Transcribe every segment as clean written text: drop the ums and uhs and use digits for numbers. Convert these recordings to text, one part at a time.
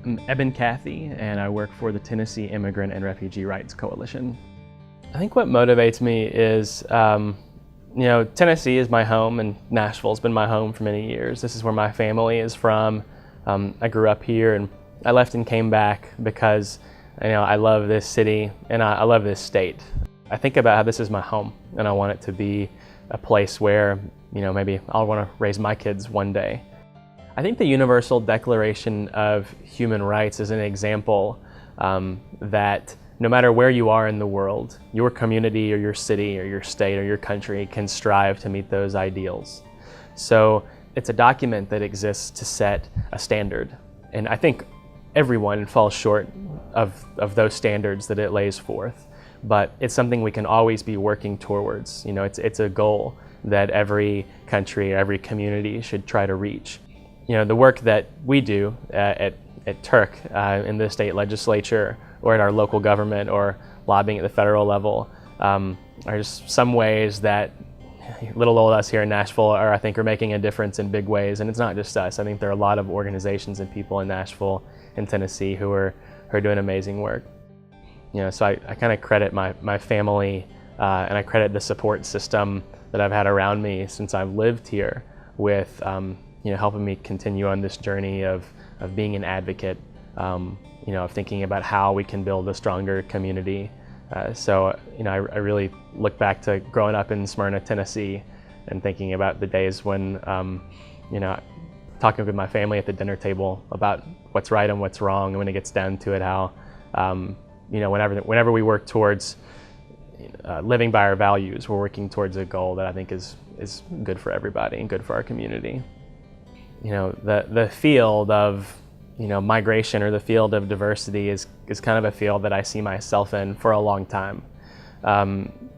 I'm Eben Cathey, and I work for the Tennessee Immigrant and Refugee Rights Coalition. I think what motivates me is, Tennessee is my home, and Nashville's been my home for many years. This is where my family is from. I grew up here, and I left and came back because I love this city and I love this state. I think about how this is my home, and I want it to be a place where maybe I'll want to raise my kids one day. I think the Universal Declaration of Human Rights is an example that no matter where you are in the world, your community or your city or your state or your country can strive to meet those ideals. So it's a document that exists to set a standard. And I think everyone falls short of those standards that it lays forth. But it's something we can always be working towards. It's a goal that every country, every community should try to reach. The work that we do at Turk in the state legislature or at our local government or lobbying at the federal level are just some ways that little old us here in Nashville I think are making a difference in big ways. And it's not just us. I think there are a lot of organizations and people in Nashville and Tennessee who are doing amazing work. So I kind of credit my family and I credit the support system that I've had around me since I've lived here with helping me continue on this journey of being an advocate, of thinking about how we can build a stronger community. I really look back to growing up in Smyrna, Tennessee, and thinking about the days when, talking with my family at the dinner table about what's right and what's wrong, and when it gets down to it, how, whenever we work towards living by our values, we're working towards a goal that I think is good for everybody and good for our community. The field of migration or the field of diversity is kind of a field that I see myself in for a long time.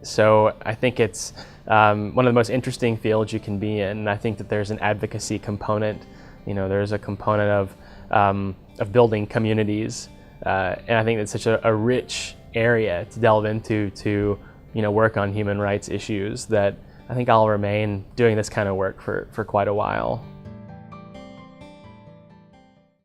So I think it's one of the most interesting fields you can be in. And I think that there's an advocacy component. There's a component of building communities. And I think it's such a rich area to delve into to work on human rights issues that I think I'll remain doing this kind of work for quite a while.